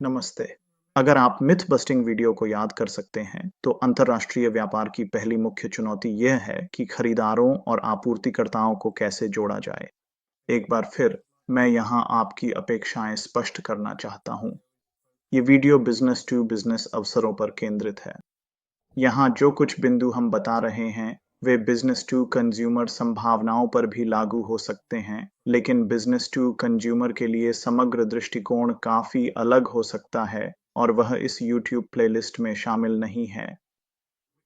नमस्ते। अगर आप मिथ बस्टिंग वीडियो को याद कर सकते हैं, तो अंतर्राष्ट्रीय व्यापार की पहली मुख्य चुनौती यह है कि खरीदारों और आपूर्तिकर्ताओं को कैसे जोड़ा जाए। एक बार फिर, मैं यहाँ आपकी अपेक्षाएं स्पष्ट करना चाहता हूँ। ये वीडियो बिजनेस टू बिजनेस अवसरों पर केंद्रित है। यहाँ जो कुछ बिंदु हम बता रहे हैं, वे बिजनेस टू कंज्यूमर संभावनाओं पर भी लागू हो सकते हैं, लेकिन बिजनेस टू कंज्यूमर के लिए समग्र दृष्टिकोण काफी अलग हो सकता है और वह इस YouTube प्लेलिस्ट में शामिल नहीं है।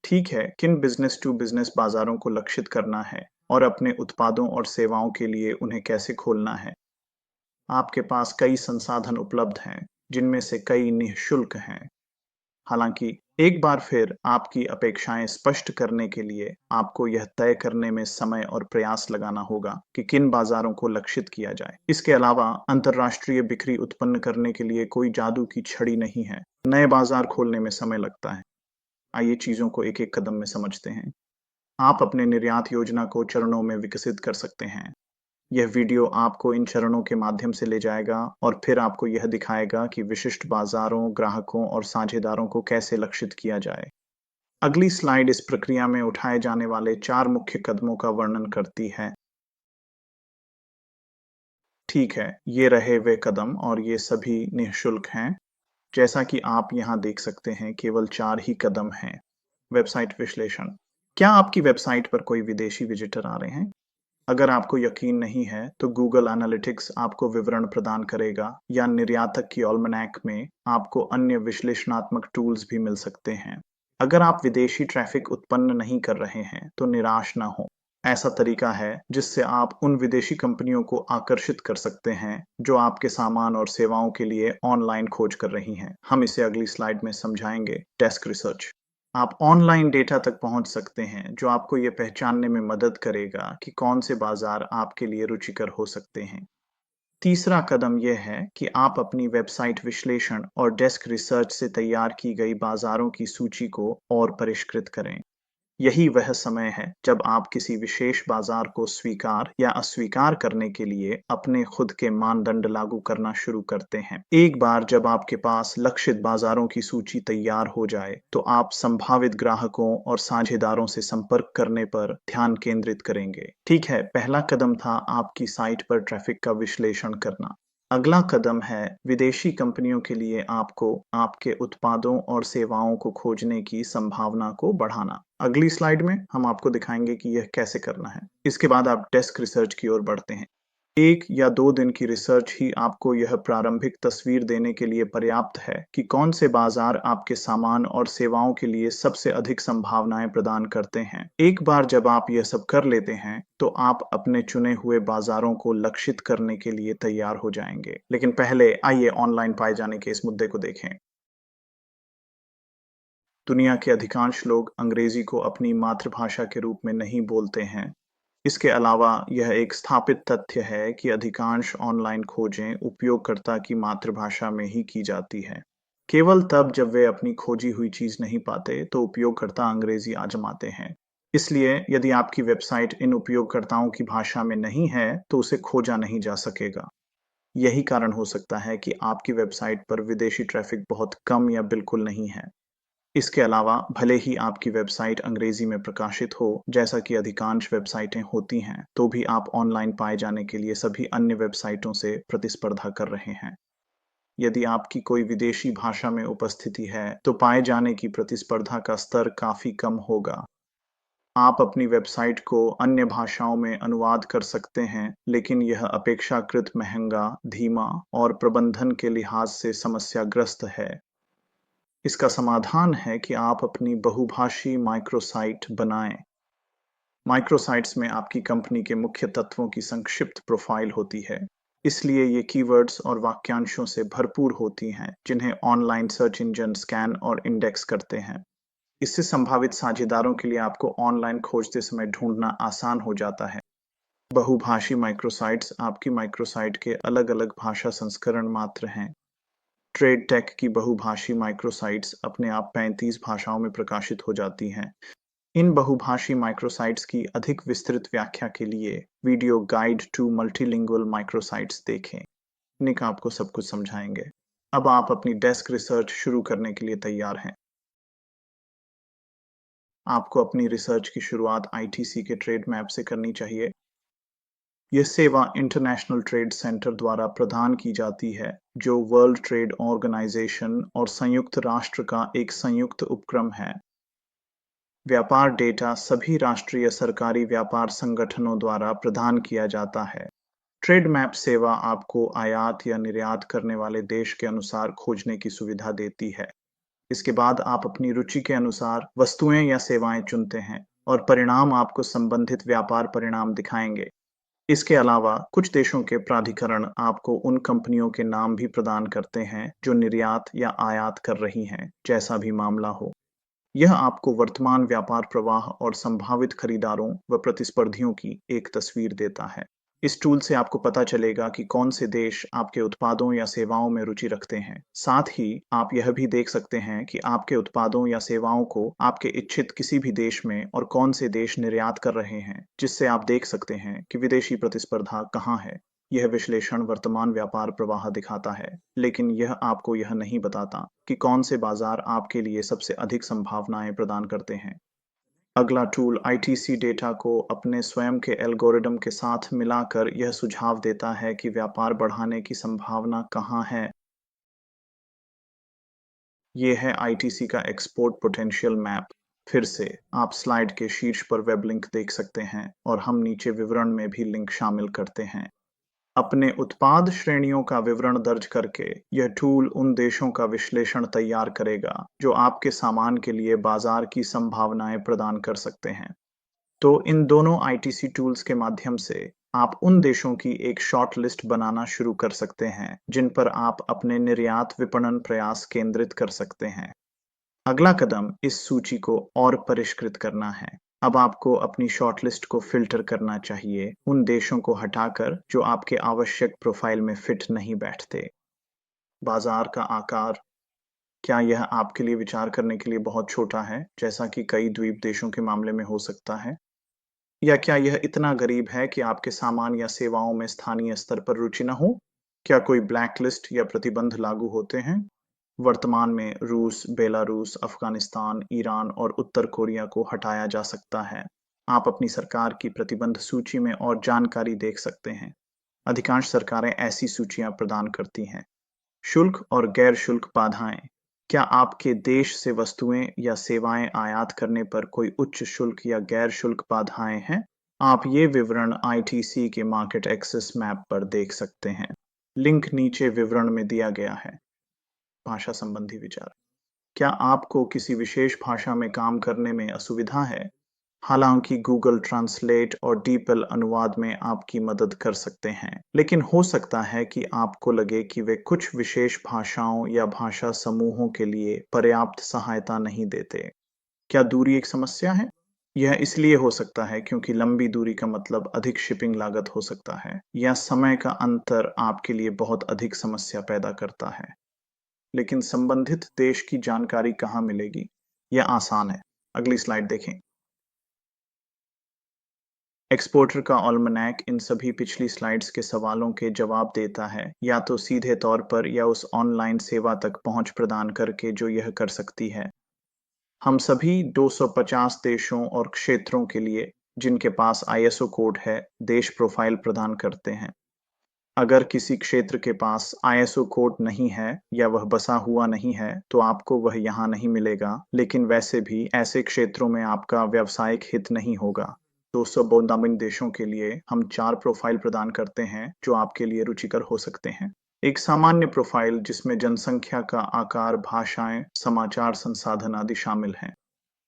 ठीक है, किन बिजनेस टू बिजनेस बाजारों को लक्षित करना है और अपने उत्पादों और सेवाओं के लिए उन्हें कैसे खोलना है। आपके पास कई संसाधन उपलब्ध हैं, जिनमें से कई निःशुल्क हैं। हालांकि एक बार फिर आपकी अपेक्षाएं स्पष्ट करने के लिए आपको यह तय करने में समय और प्रयास लगाना होगा कि किन बाजारों को लक्षित किया जाए। इसके अलावा अंतर्राष्ट्रीय बिक्री उत्पन्न करने के लिए कोई जादू की छड़ी नहीं है। नए बाजार खोलने में समय लगता है। आइए चीजों को एक एक कदम में समझते हैं। आप अपने निर्यात योजना को चरणों में विकसित कर सकते हैं। यह वीडियो आपको इन चरणों के माध्यम से ले जाएगा और फिर आपको यह दिखाएगा कि विशिष्ट बाजारों, ग्राहकों और साझेदारों को कैसे लक्षित किया जाए। अगली स्लाइड इस प्रक्रिया में उठाए जाने वाले 4 मुख्य कदमों का वर्णन करती है। ठीक है, ये रहे वे कदम और ये सभी निःशुल्क हैं। जैसा कि आप यहाँ देख सकते हैं, केवल 4 ही कदम हैं। वेबसाइट विश्लेषण। क्या आपकी वेबसाइट पर कोई विदेशी विजिटर आ रहे हैं? अगर आपको यकीन नहीं है, तो गूगल एनालिटिक्स आपको विवरण प्रदान करेगा या निर्यातक की ऑल्मनैक में आपको अन्य विश्लेषणात्मक टूल्स भी मिल सकते हैं। अगर आप विदेशी ट्रैफिक उत्पन्न नहीं कर रहे हैं, तो निराश ना हो। ऐसा तरीका है जिससे आप उन विदेशी कंपनियों को आकर्षित कर सकते हैं, जो आपके सामान और सेवाओं के लिए ऑनलाइन खोज कर रही हैं। हम इसे अगली स्लाइड में समझाएंगे। Desk research. आप ऑनलाइन डेटा तक पहुंच सकते हैं, जो आपको ये पहचानने में मदद करेगा कि कौन से बाजार आपके लिए रुचिकर हो सकते हैं। तीसरा कदम यह है कि आप अपनी वेबसाइट विश्लेषण और डेस्क रिसर्च से तैयार की गई बाजारों की सूची को और परिष्कृत करें। यही वह समय है जब आप किसी विशेष बाजार को स्वीकार या अस्वीकार करने के लिए अपने खुद के मानदंड लागू करना शुरू करते हैं। एक बार जब आपके पास लक्षित बाजारों की सूची तैयार हो जाए, तो आप संभावित ग्राहकों और साझेदारों से संपर्क करने पर ध्यान केंद्रित करेंगे। ठीक है, पहला कदम था आपकी साइट पर ट्रैफिक का विश्लेषण करना। अगला कदम है विदेशी कंपनियों के लिए आपको आपके उत्पादों और सेवाओं को खोजने की संभावना को बढ़ाना। अगली स्लाइड में हम आपको दिखाएंगे कि यह कैसे करना है। इसके बाद आप डेस्क रिसर्च की ओर बढ़ते हैं। 1 या 2 दिन की रिसर्च ही आपको यह प्रारंभिक तस्वीर देने के लिए पर्याप्त है कि कौन से बाजार आपके सामान और सेवाओं के लिए सबसे अधिक संभावनाएं प्रदान करते हैं। एक बार जब आप यह सब कर लेते हैं, तो आप अपने चुने हुए बाजारों को लक्षित करने के लिए तैयार हो जाएंगे। लेकिन पहले आइए ऑनलाइन पाए जाने के इस मुद्दे को देखें। दुनिया के अधिकांश लोग अंग्रेजी को अपनी मातृभाषा के रूप में नहीं बोलते हैं। इसके अलावा यह एक स्थापित तथ्य है कि अधिकांश ऑनलाइन खोजें उपयोगकर्ता की मातृभाषा में ही की जाती है। केवल तब जब वे अपनी खोजी हुई चीज नहीं पाते, तो उपयोगकर्ता अंग्रेजी आजमाते हैं। इसलिए यदि आपकी वेबसाइट इन उपयोगकर्ताओं की भाषा में नहीं है, तो उसे खोजा नहीं जा सकेगा। यही कारण हो सकता है कि आपकी वेबसाइट पर विदेशी ट्रैफिक बहुत कम या बिल्कुल नहीं है। इसके अलावा भले ही आपकी वेबसाइट अंग्रेजी में प्रकाशित हो, जैसा कि अधिकांश वेबसाइटें होती हैं, तो भी आप ऑनलाइन पाए जाने के लिए सभी अन्य वेबसाइटों से प्रतिस्पर्धा कर रहे हैं। यदि आपकी कोई विदेशी भाषा में उपस्थिति है, तो पाए जाने की प्रतिस्पर्धा का स्तर काफी कम होगा। आप अपनी वेबसाइट को अन्य भाषाओं में अनुवाद कर सकते हैं, लेकिन यह अपेक्षाकृत महंगा, धीमा और प्रबंधन के लिहाज से समस्याग्रस्त है। इसका समाधान है कि आप अपनी बहुभाषी माइक्रोसाइट बनाएं। माइक्रोसाइट्स में आपकी कंपनी के मुख्य तत्वों की संक्षिप्त प्रोफाइल होती है, इसलिए ये कीवर्ड्स और वाक्यांशों से भरपूर होती हैं, जिन्हें ऑनलाइन सर्च इंजन स्कैन और इंडेक्स करते हैं। इससे संभावित साझेदारों के लिए आपको ऑनलाइन खोजते समय ढूंढना आसान हो जाता है। बहुभाषी माइक्रोसाइट्स आपकी माइक्रोसाइट के अलग-अलग भाषा संस्करण मात्र हैं। ट्रेड टेक की बहुभाषी माइक्रोसाइट्स अपने आप 35 भाषाओं में प्रकाशित हो जाती हैं। इन बहुभाषी माइक्रोसाइट्स की अधिक विस्तृत व्याख्या के लिए video guide to multilingual microsites देखें। निक आपको सब कुछ समझाएंगे। अब आप अपनी डेस्क रिसर्च शुरू करने के लिए तैयार हैं। आपको अपनी रिसर्च की शुरुआत आईटीसी के ट्रेड मैप से करनी चाहिए। यह सेवा इंटरनेशनल ट्रेड सेंटर द्वारा प्रदान की जाती है, जो वर्ल्ड ट्रेड ऑर्गेनाइजेशन और संयुक्त राष्ट्र का एक संयुक्त उपक्रम है। व्यापार डेटा सभी राष्ट्रीय सरकारी व्यापार संगठनों द्वारा प्रदान किया जाता है। ट्रेड मैप सेवा आपको आयात या निर्यात करने वाले देश के अनुसार खोजने की सुविधा देती है। इसके बाद आप अपनी रुचि के अनुसार वस्तुएं या सेवाएं चुनते हैं और परिणाम आपको संबंधित व्यापार परिणाम दिखाएंगे। इसके अलावा कुछ देशों के प्राधिकरण आपको उन कंपनियों के नाम भी प्रदान करते हैं जो निर्यात या आयात कर रही हैं, जैसा भी मामला हो। यह आपको वर्तमान व्यापार प्रवाह और संभावित खरीदारों व प्रतिस्पर्धियों की एक तस्वीर देता है। इस टूल से आपको पता चलेगा कि कौन से देश आपके उत्पादों या सेवाओं में रुचि रखते हैं। साथ ही आप यह भी देख सकते हैं कि आपके उत्पादों या सेवाओं को आपके इच्छित किसी भी देश में और कौन से देश निर्यात कर रहे हैं, जिससे आप देख सकते हैं कि विदेशी प्रतिस्पर्धा कहाँ है। यह विश्लेषण वर्तमान व्यापार प्रवाह दिखाता है, लेकिन यह आपको यह नहीं बताता कि कौन से बाजार आपके लिए सबसे अधिक संभावनाएं प्रदान करते हैं। अगला टूल आईटीसी डेटा को अपने स्वयं के एल्गोरिदम के साथ मिलाकर यह सुझाव देता है कि व्यापार बढ़ाने की संभावना कहाँ है। ये है आईटीसी का एक्सपोर्ट पोटेंशियल मैप। फिर से आप स्लाइड के शीर्ष पर वेब लिंक देख सकते हैं और हम नीचे विवरण में भी लिंक शामिल करते हैं। अपने उत्पाद श्रेणियों का विवरण दर्ज करके यह टूल उन देशों का विश्लेषण तैयार करेगा जो आपके सामान के लिए बाजार की संभावनाएं प्रदान कर सकते हैं। तो इन दोनों आईटीसी टूल्स के माध्यम से आप उन देशों की एक शॉर्ट लिस्ट बनाना शुरू कर सकते हैं जिन पर आप अपने निर्यात विपणन प्रयास केंद्रित कर सकते हैं। अगला कदम इस सूची को और परिष्कृत करना है। अब आपको अपनी शॉर्टलिस्ट को फ़िल्टर करना चाहिए, उन देशों को हटाकर जो आपके आवश्यक प्रोफ़ाइल में फ़िट नहीं बैठते। बाज़ार का आकार, क्या यह आपके लिए विचार करने के लिए बहुत छोटा है, जैसा कि कई द्वीप देशों के मामले में हो सकता है? या क्या यह इतना गरीब है कि आपके सामान या सेवाओं में स्थानीय स्तर पर रुचि न हो? क्या कोई ब्लैकलिस्ट या प्रतिबंध लागू होते हैं? वर्तमान में रूस, बेलारूस, अफगानिस्तान, ईरान और उत्तर कोरिया को हटाया जा सकता है। आप अपनी सरकार की प्रतिबंध सूची में और जानकारी देख सकते हैं। अधिकांश सरकारें ऐसी सूचियां प्रदान करती हैं। शुल्क और गैर शुल्क बाधाएं, क्या आपके देश से वस्तुएं या सेवाएं आयात करने पर कोई उच्च शुल्क या गैर शुल्क बाधाएं हैं? आप ये विवरण आईटीसी के मार्केट एक्सेस मैप पर देख सकते हैं। लिंक नीचे विवरण में दिया गया है। भाषा संबंधी विचार, क्या आपको किसी विशेष भाषा में काम करने में असुविधा है? हालांकि गूगल ट्रांसलेट और डीपल अनुवाद में आपकी मदद कर सकते हैं, लेकिन हो सकता है कि आपको लगे कि वे कुछ विशेष भाषाओं या भाषा समूहों के लिए पर्याप्त सहायता नहीं देते। क्या दूरी एक समस्या है? यह इसलिए हो सकता है क्योंकि लंबी दूरी का मतलब अधिक शिपिंग लागत हो सकता है, या समय का अंतर आपके लिए बहुत अधिक समस्या पैदा करता है। लेकिन संबंधित देश की जानकारी कहाँ मिलेगी? यह आसान है। अगली स्लाइड देखें। एक्सपोर्टर का ऑल्मनैक इन सभी पिछली स्लाइड्स के सवालों के जवाब देता है, या तो सीधे तौर पर या उस ऑनलाइन सेवा तक पहुंच प्रदान करके जो यह कर सकती है। हम सभी 250 देशों और क्षेत्रों के लिए जिनके पास आईएसओ कोड है, देश प्रोफाइल प्रदान करते हैं। अगर किसी क्षेत्र के पास आईएसओ कोड नहीं है या वह बसा हुआ नहीं है, तो आपको वह यहाँ नहीं मिलेगा, लेकिन वैसे भी ऐसे क्षेत्रों में आपका व्यावसायिक हित नहीं होगा। 252 देशों के लिए हम 4 प्रोफाइल प्रदान करते हैं जो आपके लिए रुचिकर हो सकते हैं। एक सामान्य प्रोफाइल जिसमें जनसंख्या का आकार, भाषाएं, समाचार संसाधन आदि शामिल हैं।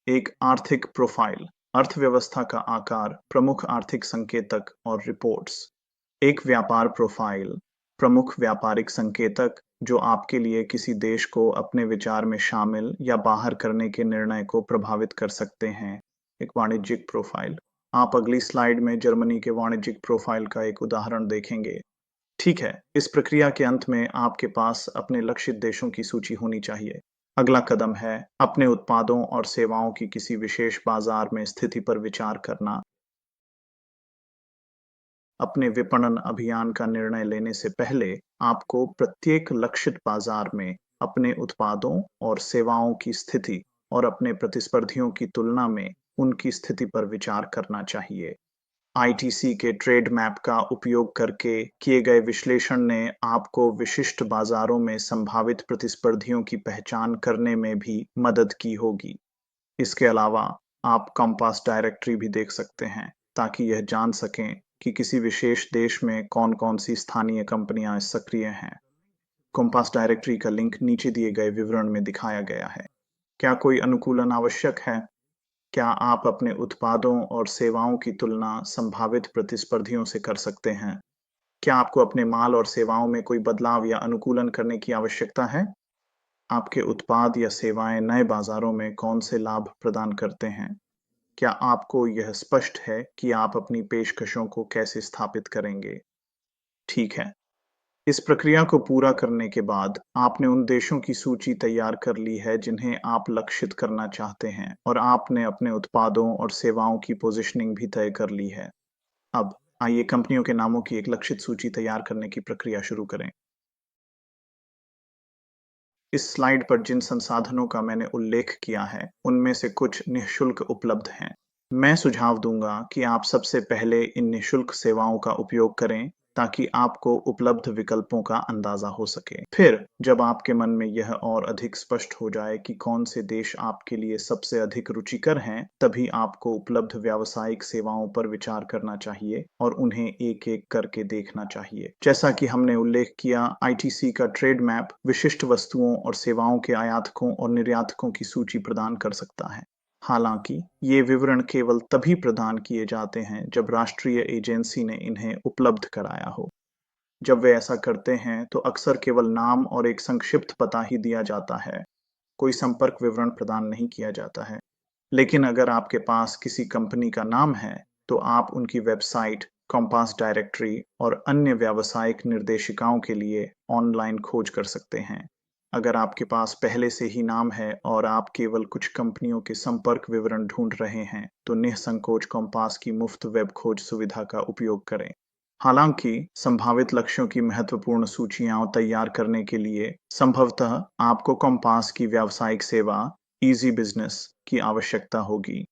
एक आर्थिक प्रोफाइल, अर्थव्यवस्था का आकार, प्रमुख आर्थिक संकेतक और रिपोर्ट्स। एक व्यापार प्रोफाइल, प्रमुख व्यापारिक संकेतक जो आपके लिए किसी देश को अपने विचार में शामिल या बाहर करने के निर्णय को प्रभावित कर सकते हैं। एक वाणिज्यिक प्रोफाइल, आप अगली स्लाइड में जर्मनी के वाणिज्यिक प्रोफाइल का एक उदाहरण देखेंगे। ठीक है, इस प्रक्रिया के अंत में आपके पास अपने लक्षित देशों की सूची होनी चाहिए। अगला कदम है अपने उत्पादों और सेवाओं की किसी विशेष बाजार में स्थिति पर विचार करना। अपने विपणन अभियान का निर्णय लेने से पहले आपको प्रत्येक लक्षित बाजार में अपने उत्पादों और सेवाओं की स्थिति और अपने प्रतिस्पर्धियों की तुलना में उनकी स्थिति पर विचार करना चाहिए। आईटीसी के ट्रेड मैप का उपयोग करके किए गए विश्लेषण ने आपको विशिष्ट बाजारों में संभावित प्रतिस्पर्धियों की पहचान करने में भी मदद की होगी। इसके अलावा आप कंपास डायरेक्टरी भी देख सकते हैं ताकि यह जान सकें कि किसी विशेष देश में कौन-कौन सी स्थानीय कंपनियां सक्रिय हैं। कंपास डायरेक्टरी का लिंक नीचे दिए गए विवरण में दिखाया गया है। क्या कोई अनुकूलन आवश्यक है? क्या आप अपने उत्पादों और सेवाओं की तुलना संभावित प्रतिस्पर्धियों से कर सकते हैं? क्या आपको अपने माल और सेवाओं में कोई बदलाव या अनुकूलन करने की आवश्यकता है? आपके उत्पाद या सेवाएं नए बाजारों में कौन से लाभ प्रदान करते हैं? क्या आपको यह स्पष्ट है कि आप अपनी पेशकशों को कैसे स्थापित करेंगे? ठीक है। इस प्रक्रिया को पूरा करने के बाद आपने उन देशों की सूची तैयार कर ली है जिन्हें आप लक्षित करना चाहते हैं और आपने अपने उत्पादों और सेवाओं की पोजीशनिंग भी तय कर ली है। अब आइए कंपनियों के नामों की एक लक्षित सूची तैयार करने की प्रक्रिया शुरू करें। इस स्लाइड पर जिन संसाधनों का मैंने उल्लेख किया है, उनमें से कुछ निःशुल्क उपलब्ध हैं। मैं सुझाव दूंगा कि आप सबसे पहले इन निःशुल्क सेवाओं का उपयोग करें ताकि आपको उपलब्ध विकल्पों का अंदाजा हो सके। फिर जब आपके मन में यह और अधिक स्पष्ट हो जाए कि कौन से देश आपके लिए सबसे अधिक रुचिकर हैं, तभी आपको उपलब्ध व्यावसायिक सेवाओं पर विचार करना चाहिए और उन्हें एक-एक करके देखना चाहिए। जैसा कि हमने उल्लेख किया, आईटीसी का ट्रेड मैप विशिष्ट वस्तुओं और सेवाओं के आयातकों और निर्यातकों की सूची प्रदान कर सकता है। हालांकि ये विवरण केवल तभी प्रदान किए जाते हैं जब राष्ट्रीय एजेंसी ने इन्हें उपलब्ध कराया हो। जब वे ऐसा करते हैं तो अक्सर केवल नाम और एक संक्षिप्त पता ही दिया जाता है, कोई संपर्क विवरण प्रदान नहीं किया जाता है। लेकिन अगर आपके पास किसी कंपनी का नाम है, तो आप उनकी वेबसाइट, कॉम्पास डायरेक्टरी और अन्य व्यावसायिक निर्देशिकाओं के लिए ऑनलाइन खोज कर सकते हैं। अगर आपके पास पहले से ही नाम है और आप केवल कुछ कंपनियों के संपर्क विवरण ढूंढ रहे हैं, तो निःसंकोच कॉम्पास की मुफ्त वेब खोज सुविधा का उपयोग करें। हालांकि संभावित लक्ष्यों की महत्वपूर्ण सूचियां तैयार करने के लिए संभवतः आपको कॉम्पास की व्यावसायिक सेवा इजी बिजनेस की आवश्यकता होगी।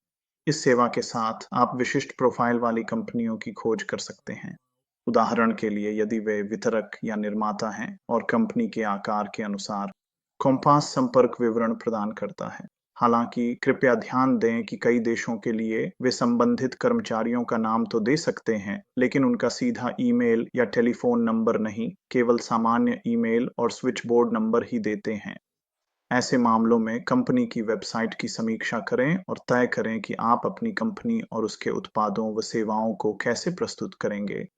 इस सेवा के साथ आप विशिष्ट प्रोफाइल वाली कंपनियों की खोज कर सकते हैं। उदाहरण के लिए यदि वे वितरक या निर्माता हैं और कंपनी के आकार के अनुसार कॉम्पास संपर्क विवरण प्रदान करता है। हालांकि कृपया ध्यान दें कि कई देशों के लिए वे संबंधित कर्मचारियों का नाम तो दे सकते हैं, लेकिन उनका सीधा ईमेल या टेलीफोन नंबर नहीं, केवल सामान्य ईमेल और स्विचबोर्ड नंबर ही देते हैं। ऐसे मामलों में कंपनी की वेबसाइट की समीक्षा करें और तय करें कि आप अपनी कंपनी और उसके उत्पादों व सेवाओं को कैसे प्रस्तुत करेंगे।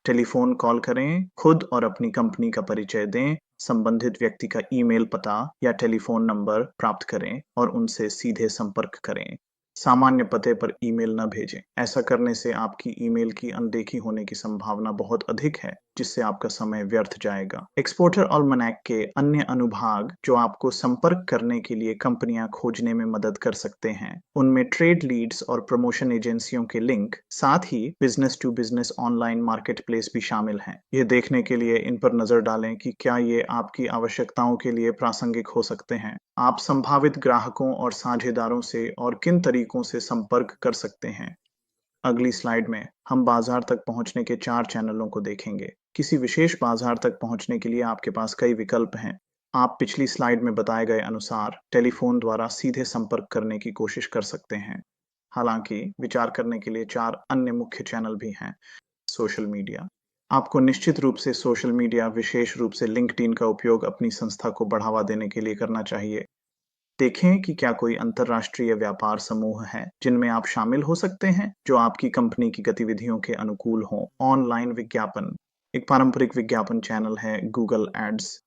टेलीफोन कॉल करें, खुद और अपनी कंपनी का परिचय दें, संबंधित व्यक्ति का ईमेल पता या टेलीफोन नंबर प्राप्त करें और उनसे सीधे संपर्क करें। सामान्य पते पर ईमेल न भेजें। ऐसा करने से आपकी ईमेल की अनदेखी होने की संभावना बहुत अधिक है, जिससे आपका समय व्यर्थ जाएगा। एक्सपोर्टर ऑल्मनैक के अन्य अनुभाग जो आपको संपर्क करने के लिए कंपनियां खोजने में मदद कर सकते हैं, उनमें ट्रेड लीड्स और प्रमोशन एजेंसियों के लिंक, साथ ही business to business online marketplace भी शामिल हैं। यह देखने के लिए इन पर नजर डालें कि क्या ये आपकी आवश्यकताओं के लिए प्रासंगिक हो सकते हैं। आप संभावित ग्राहकों और साझेदारों से और किन तरीकों से संपर्क कर सकते हैं। अगली स्लाइड में हम बाजार तक पहुंचने के 4 चैनलों को देखेंगे। किसी विशेष बाजार तक पहुंचने के लिए आपके पास कई विकल्प हैं। आप पिछली स्लाइड में बताए गए अनुसार टेलीफोन द्वारा सीधे संपर्क करने की कोशिश कर सकते हैं। हालांकि विचार करने के लिए 4 अन्य मुख्य चैनल भी हैं। Social media. आपको निश्चित रूप से सोशल मीडिया, विशेष रूप से लिंक्डइन का उपयोग अपनी संस्था को बढ़ावा देने के लिए करना चाहिए। देखें कि क्या कोई अंतर्राष्ट्रीय व्यापार समूह है जिनमें आप शामिल हो सकते हैं, जो आपकी कंपनी की गतिविधियों के अनुकूल हों। ऑनलाइन विज्ञापन। एक पारंपरिक विज्ञापन चैनल है गूगल एड्स।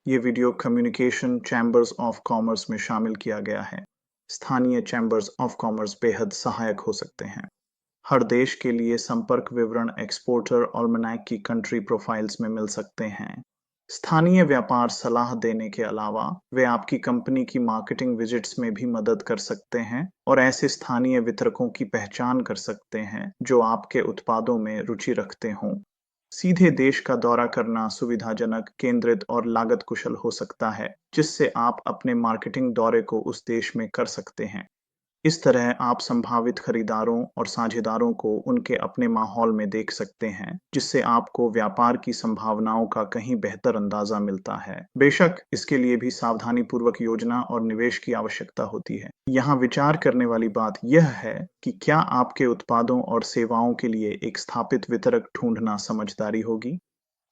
ये video communication chambers of commerce में शामिल किया गया है। स्थानीय चैम्बर्स ऑफ कॉमर्स बेहद सहायक हो सकते हैं। हर देश के लिए संपर्क विवरण एक्सपोर्टर ऑल्मनैक की कंट्री प्रोफाइल्स में मिल सकते हैं। स्थानीय व्यापार सलाह देने के अलावा वे आपकी कंपनी की मार्केटिंग विजिट्स में भी मदद कर सकते हैं और ऐसे स्थानीय वितरकों की पहचान कर सकते हैं जो आपके उत्पादों में रुचि रखते हों। सीधे देश का दौरा करना सुविधाजनक, केंद्रित और लागत कुशल हो सकता है, जिससे आप अपने मार्केटिंग दौरे को उस देश में कर सकते हैं। इस तरह आप संभावित खरीदारों और साझेदारों को उनके अपने माहौल में देख सकते हैं, जिससे आपको व्यापार की संभावनाओं का कहीं बेहतर अंदाजा मिलता है। बेशक, इसके लिए भी सावधानीपूर्वक योजना और निवेश की आवश्यकता होती है। यहाँ विचार करने वाली बात यह है कि क्या आपके उत्पादों और सेवाओं के लिए एक स्थापित वितरक ढूंढना समझदारी होगी।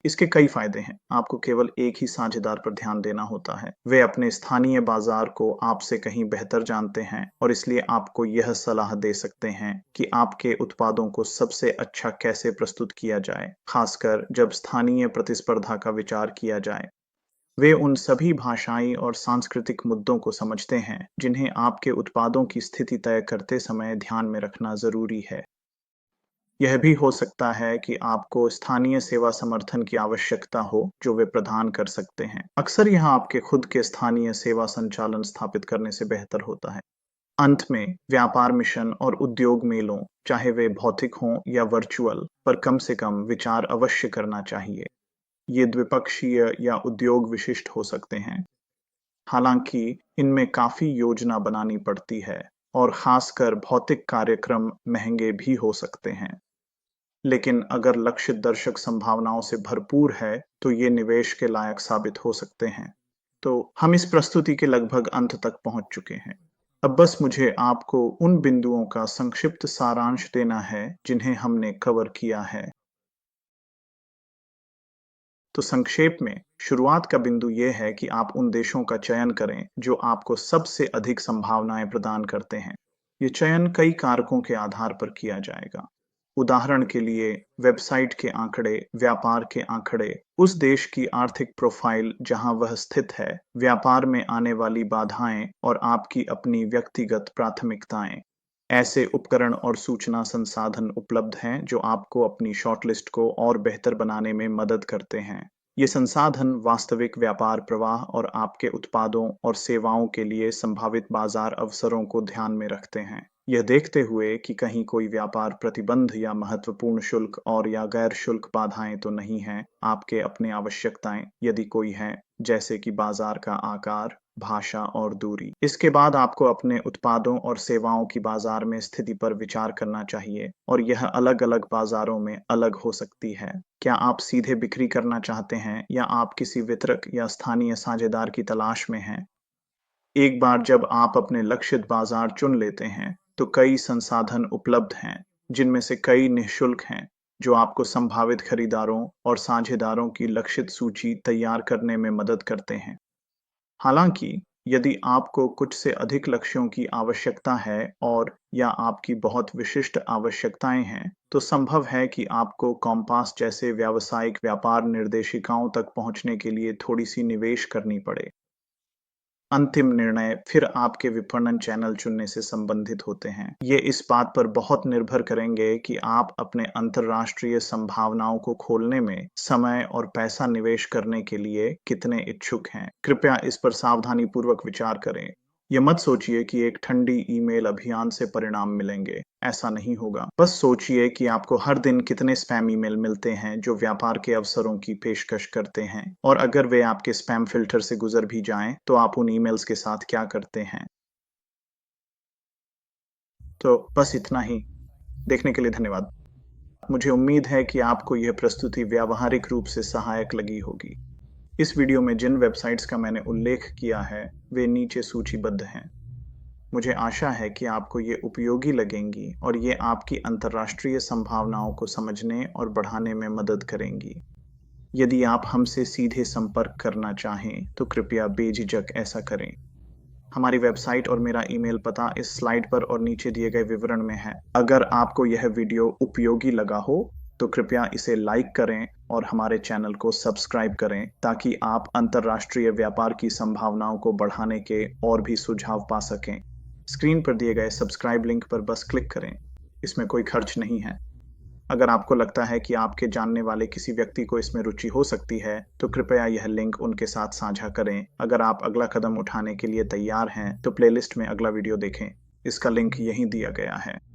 इसके कई फायदे हैं। आपको केवल एक ही साझेदार पर ध्यान देना होता है। वे अपने स्थानीय बाजार को आपसे कहीं बेहतर जानते हैं और इसलिए आपको यह सलाह दे सकते हैं कि आपके उत्पादों को सबसे अच्छा कैसे प्रस्तुत किया जाए, खासकर जब स्थानीय प्रतिस्पर्धा का विचार किया जाए। वे उन सभी भाषाई और सांस्कृतिक मुद्दों को समझते हैं जिन्हें आपके उत्पादों की स्थिति तय करते समय ध्यान में रखना जरूरी है। यह भी हो सकता है कि आपको स्थानीय सेवा समर्थन की आवश्यकता हो जो वे प्रदान कर सकते हैं। अक्सर यह आपके खुद के स्थानीय सेवा संचालन स्थापित करने से बेहतर होता है। अंत में, व्यापार मिशन और उद्योग मेलों, चाहे वे भौतिक हों या वर्चुअल, पर कम से कम विचार अवश्य करना चाहिए। ये द्विपक्षीय या उद्योग विशिष्ट हो सकते हैं। हालांकि इनमें काफी योजना बनानी पड़ती है और खासकर भौतिक कार्यक्रम महंगे भी हो सकते हैं। लेकिन अगर लक्षित दर्शक संभावनाओं से भरपूर है, तो ये निवेश के लायक साबित हो सकते हैं। तो हम इस प्रस्तुति के लगभग अंत तक पहुंच चुके हैं। अब बस मुझे आपको उन बिंदुओं का संक्षिप्त सारांश देना है जिन्हें हमने कवर किया है। तो संक्षेप में, शुरुआत का बिंदु यह है कि आप उन देशों का चयन करें जो आपको सबसे अधिक संभावनाएं प्रदान करते हैं। ये चयन कई कारकों के आधार पर किया जाएगा। उदाहरण के लिए, वेबसाइट के आंकड़े, व्यापार के आंकड़े, उस देश की आर्थिक प्रोफाइल जहां वह स्थित है, व्यापार में आने वाली बाधाएं और आपकी अपनी व्यक्तिगत प्राथमिकताएं। ऐसे उपकरण और सूचना संसाधन उपलब्ध हैं जो आपको अपनी शॉर्टलिस्ट को और बेहतर बनाने में मदद करते हैं। ये संसाधन वास्तविक व्यापार प्रवाह और आपके उत्पादों और सेवाओं के लिए संभावित बाजार अवसरों को ध्यान में रखते हैं। यह देखते हुए कि कहीं कोई व्यापार प्रतिबंध या महत्वपूर्ण शुल्क और या गैर शुल्क बाधाएं तो नहीं हैं, आपके अपने आवश्यकताएं, यदि कोई है, जैसे कि बाजार का आकार, भाषा और दूरी। इसके बाद आपको अपने उत्पादों और सेवाओं की बाजार में स्थिति पर विचार करना चाहिए और यह अलग-अलग बाजारों में अलग हो सकती है। क्या आप सीधे बिक्री करना चाहते हैं या आप किसी वितरक या स्थानीय साझेदार की तलाश में हैं? एक बार जब आप अपने लक्षित बाजार चुन लेते हैं, तो कई संसाधन उपलब्ध हैं, जिनमें से कई निःशुल्क हैं, जो आपको संभावित खरीदारों और साझेदारों की लक्षित सूची तैयार करने में मदद करते हैं। हालांकि, यदि आपको कुछ से अधिक लक्ष्यों की आवश्यकता है और या आपकी बहुत विशिष्ट आवश्यकताएं हैं, तो संभव है कि आपको कॉम्पास जैसे व्यावसायिक व्यापार निर्देशिकाओं तक पहुंचने के लिए थोड़ी सी निवेश करनी पड़े। अंतिम निर्णय फिर आपके विपणन चैनल चुनने से संबंधित होते हैं। ये इस बात पर बहुत निर्भर करेंगे कि आप अपने अंतर्राष्ट्रीय संभावनाओं को खोलने में समय और पैसा निवेश करने के लिए कितने इच्छुक हैं। कृपया इस पर सावधानीपूर्वक विचार करें। ये मत सोचिए कि एक ठंडी ईमेल अभियान से परिणाम मिलेंगे। ऐसा नहीं होगा। बस सोचिए कि आपको हर दिन कितने स्पैम ईमेल मिलते हैं जो व्यापार के अवसरों की पेशकश करते हैं, और अगर वे आपके स्पैम फिल्टर से गुजर भी जाएं, तो आप उन ईमेल्स के साथ क्या करते हैं। तो बस इतना ही। देखने के लिए धन्यवाद। मुझे उम्मीद है कि आपको यह प्रस्तुति व्यावहारिक रूप से सहायक लगी होगी। इस वीडियो में जिन वेबसाइट्स का मैंने उल्लेख किया है, वे नीचे सूचीबद्ध हैं। मुझे आशा है कि आपको ये उपयोगी लगेंगी और ये आपकी अंतर्राष्ट्रीय संभावनाओं को समझने और बढ़ाने में मदद करेंगी। यदि आप हमसे सीधे संपर्क करना चाहें, तो कृपया बेझिझक ऐसा करें। हमारी वेबसाइट और मेरा ईमेल पता इस स्लाइड पर और नीचे दिए गए विवरण में है। अगर आपको यह वीडियो उपयोगी लगा हो, तो कृपया इसे लाइक करें और हमारे चैनल को सब्सक्राइब करें ताकि आप अंतर्राष्ट्रीय व्यापार की संभावनाओं को बढ़ाने के और भी सुझाव पा सकें। स्क्रीन पर दिए गए सब्सक्राइब लिंक पर बस क्लिक करें। इसमें कोई खर्च नहीं है। अगर आपको लगता है कि आपके जानने वाले किसी व्यक्ति को इसमें रुचि हो सकती है, तो कृपया यह लिंक उनके साथ साझा करें। अगर आप अगला कदम उठाने के लिए तैयार हैं, तो प्लेलिस्ट में अगला वीडियो देखें। इसका लिंक यहीं दिया गया है।